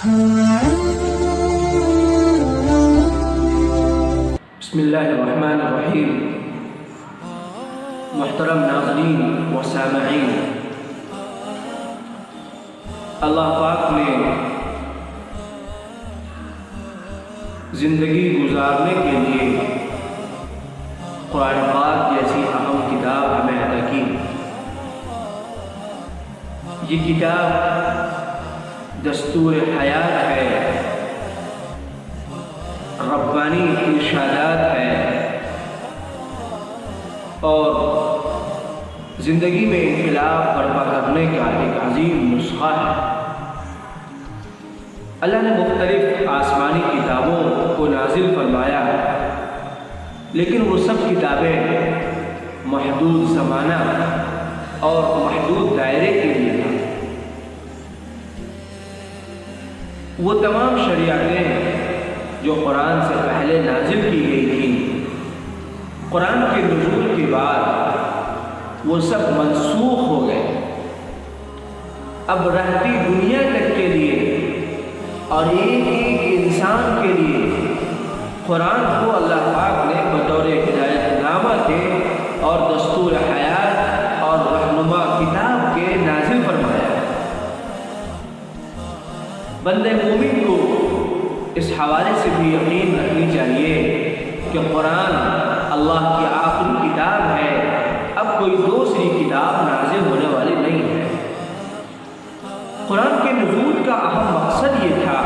بسم اللہ الرحمن الرحیم۔ محترم ناظرین و سامعین، اللہ پاک نے زندگی گزارنے کے لیے قرآن پاک جیسی اہم کتاب ہمیں عطا کی۔ یہ کتاب دستور حیات ہے، ربانی ارشادات ہے اور زندگی میں انقلاب برپا کرنے کا ایک عظیم نسخہ ہے۔ اللہ نے مختلف آسمانی کتابوں کو نازل فرمایا، لیکن وہ سب کتابیں محدود زمانہ اور محدود دائرے کے لیے تھا۔ وہ تمام شریعتیں جو قرآن سے پہلے نازل کی گئی تھی، قرآن کے نزول کے بعد وہ سب منسوخ ہو گئے۔ اب رہتی دنیا تک کے لیے اور ایک ایک انسان کے لیے قرآن کو اللہ پاک نے بطور ہدایت نامہ کے اور دستور حیات اور رہنما کتاب کے نازل فرمایا۔ بندے مومن کو اس حوالے سے بھی یقین رکھنی چاہیے کہ قرآن اللہ کی آخری کتاب ہے، اب کوئی دوسری کتاب نازل ہونے والی نہیں ہے۔ قرآن کے نزول کا اہم مقصد یہ تھا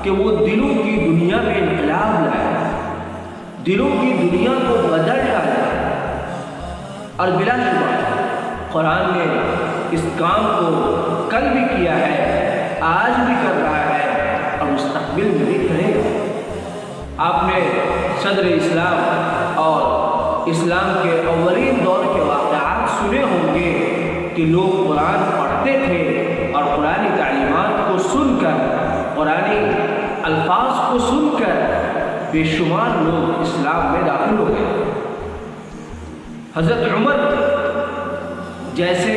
کہ وہ دلوں کی دنیا میں انقلاب لائے، دلوں کی دنیا کو بدل ڈالے، اور بلا شبہ قرآن نے اس کام کو کل بھی کیا ہے، آج بھی کر رہا ہے اور مستقبل میں بھی کرے گا۔ آپ نے صدر اسلام اور اسلام کے اولین دور کے واقعات سنے ہوں گے کہ لوگ قرآن پڑھتے تھے اور قرآنی تعلیمات کو سن کر، قرآنی الفاظ کو سن کر بے شمار لوگ اسلام میں داخل ہو گئے۔ حضرت عمر جیسے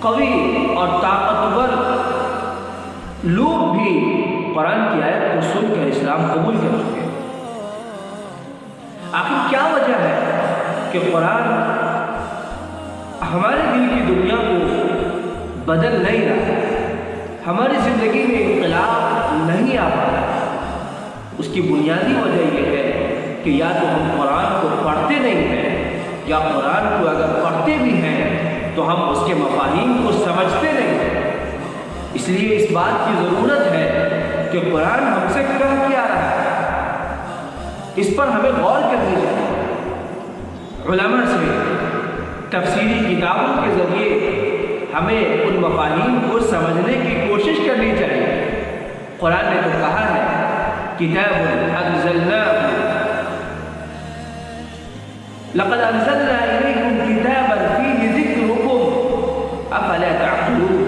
قوی اور طاقتور لوگ بھی قرآن کی آیت کو سن کر اسلام قبول کر چکے۔ آخر کیا وجہ ہے کہ قرآن ہمارے دل کی دنیا کو بدل نہیں رہا، ہماری زندگی میں انقلاب نہیں آ پا رہا؟ اس کی بنیادی وجہ یہ ہے کہ یا تو ہم قرآن کو پڑھتے نہیں ہیں، یا قرآن کو اگر پڑھتے بھی ہیں تو ہم اس کے مفاہیم کو سمجھتے نہیں ہیں۔ اس لیے اس بات کی ضرورت ہے کہ قرآن ہم سے کہہ کیا رہا ہے، اس پر ہمیں غور کرنی چاہیے۔ علماء سے تفسیری کتابوں کے ذریعے ہمیں ان مفاہیم کو سمجھنے کی کوشش کرنی چاہیے۔ قرآن نے تو کہا ہے کتاب انزلناه لقد انزلنا الیکم کتابا فیہ ذکرکم افلا تعقلون۔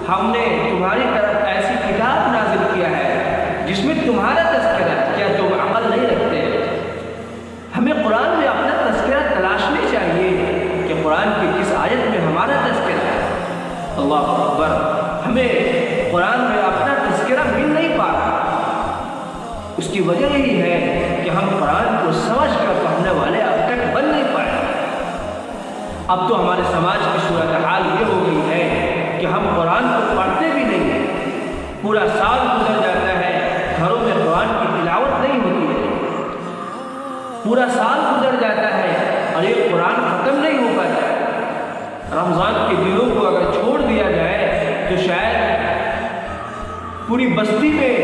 ہم نے تمہاری طرف ایسی کتاب نازل کیا ہے جس میں تمہارا تذکرہ، کیا تم عقل نہیں رکھتے؟ ہمیں قرآن میں اپنا تذکرہ تلاشنی چاہیے کہ قرآن کی کس آیت میں ہمارا تذکرہ ہے۔ اللہ اکبر، ہمیں قرآن میں اپنا تذکرہ مل نہیں پا رہا۔ اس کی وجہ یہی ہے کہ ہم قرآن کو سمجھ کر پڑھنے والے اب تک بن نہیں پائے۔ اب تو ہمارے سماج کی صورتحال یہ ہو گئی ہے کہ ہم قرآن کو پڑھتے بھی نہیں ہیں، پورا سال گزر جاتا ہے گھروں میں قرآن کی تلاوت نہیں ہوتی ہے، پورا سال گزر جاتا ہے اور یہ قرآن ختم نہیں ہو پاتا ہے۔ رمضان کے دنوں کو اگر چھوڑ دیا جائے تو شاید پوری بستی میں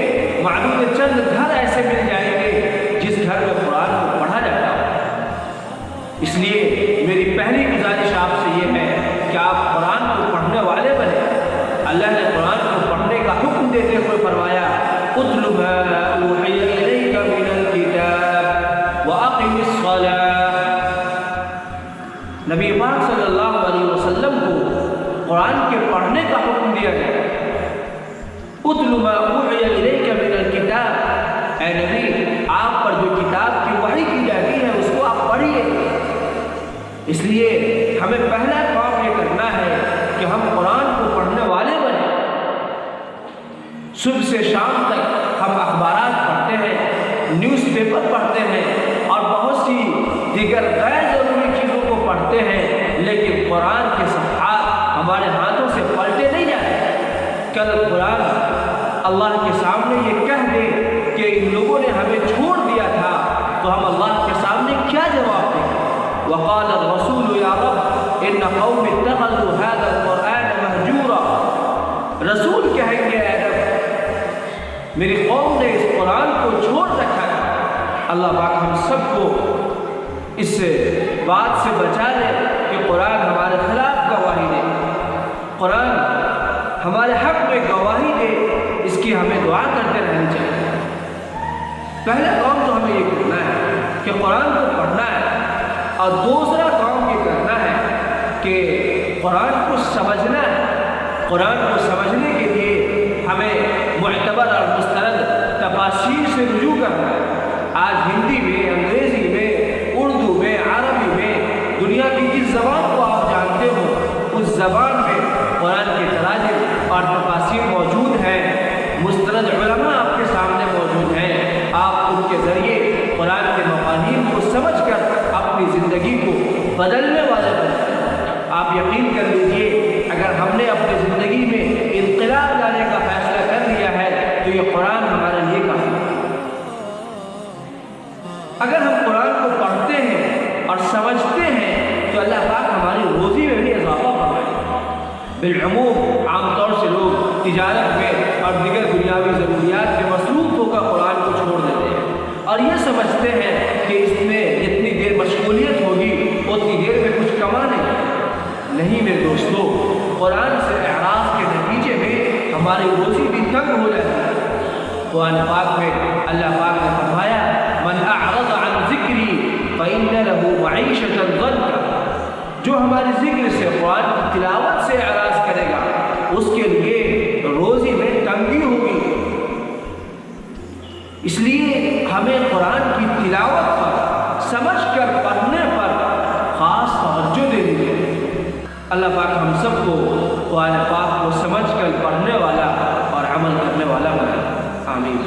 معدود چند گھر ایسے مل جائیں گے جس گھر میں قرآن کو پڑھا جاتا ہے۔ اس لیے میری پہلی گزارش آپ سے یہ ہے کہ آپ قرآن کو پڑھنے والے بنے۔ اللہ نے قرآن کو پڑھنے کا حکم دیتے ہوئے فرمایا اتل ما اوحی الیک من الکتاب واقم الصلاۃ۔ نبی پاک صلی اللہ علیہ وسلم کو قرآن کے پڑھنے کا حکم دیا گیا۔ اتل ما اوحی الیک من الکتاب، اے نبی آپ پر جو کتاب کی وحی کی جاتی ہے اس کو آپ پڑھیے۔ اس لیے ہمیں پہلا کام یہ کرنا ہے کہ ہم قرآن کو پڑھنے والے بنیں۔ صبح سے شام تک ہم اخبارات پڑھتے ہیں، نیوز پیپر پڑھتے ہیں اور بہت سی دیگر غیر ضروری چیزوں کو پڑھتے ہیں، لیکن قرآن کے صفحات ہمارے ہاتھوں سے پلٹے نہیں جاتے۔ کل قرآن اللہ کے سامنے یہ کہہ دے کہ ان لوگوں نے ہمیں چھوڑ دیا تھا، تو ہم اللہ کے سامنے کیا جواب دیں؟ وقال الرسول یا رب ان قوم اتخذوا هذا القرآن مهجورا، رسول کہیں گے اے رب میری قوم نے اس قرآن کو چھوڑ رکھا ہے۔ اللہ پاک ہم سب کو اس بات سے بچا لے کہ قرآن ہمارے خلاف گواہی دے، قرآن ہمارے حق میں گواہی دے، اس کی ہمیں دعا کرتے رہنی چاہیے۔ پہلا کام تو ہمیں یہ کرنا ہے کہ قرآن کو پڑھنا ہے، اور دوسرا کام یہ کرنا ہے کہ قرآن کو سمجھنا ہے۔ قرآن کو سمجھنے کے لیے ہمیں معتبر اور مستند تفاسیر سے رجوع کرنا ہے۔ آج ہندی میں، انگریزی میں، اردو میں، عربی میں، دنیا کی جس زبان کو آپ جانتے ہو اس زبان میں قرآن کے تراجم اور تفاسیر موجود ہیں، مستند علماء آپ کے سامنے موجود ہیں۔ آپ ان کے ذریعے قرآن کے مفاہیم کو سمجھ کر اپنی زندگی کو بدلنے والے بنیں۔ آپ یقین کر لیجئے اگر ہم نے اپنی زندگی میں انقلاب لانے کا فیصلہ کر لیا ہے تو یہ قرآن ہمارے لیے کافی ہے۔ اگر ہم قرآن کو پڑھتے ہیں اور سمجھتے ہیں تو اللہ پاک ہماری روزی میں بھی اضافہ فرمائے۔ بالعموم عام طور سے لوگ تجارت میں اور دیگر دنیاوی ضروریات میں مصروف ہو کر قرآن کو چھوڑ دیتے ہیں اور یہ سمجھتے ہیں کہ اس میں جتنی دیر مشغولیت ہوگی اتنی دیر میں کچھ کمانے نہیں۔ میرے دوستو، قرآن سے اعراض کے نتیجے میں ہماری روزی بھی تنگ ہو جاتی ہے۔ قرآن پاک میں اللہ پاک نے فرمایا من اعرض عن ذکری فإن له معیشة ضنکا، جو ہماری ذکر سے، قرآن کی تلاوت سے اعراض کرے گا اس کے لیے روزی میں تنگی ہوگی۔ اس لیے ہمیں قرآن کی تلاوت پر، سمجھ کر پڑھنے پر خاص توجہ دینی چاہیے۔ اللہ پاک ہم سب کو قرآن پاک کو سمجھ کر پڑھنے والا اور عمل کرنے والا بنائے، آمین۔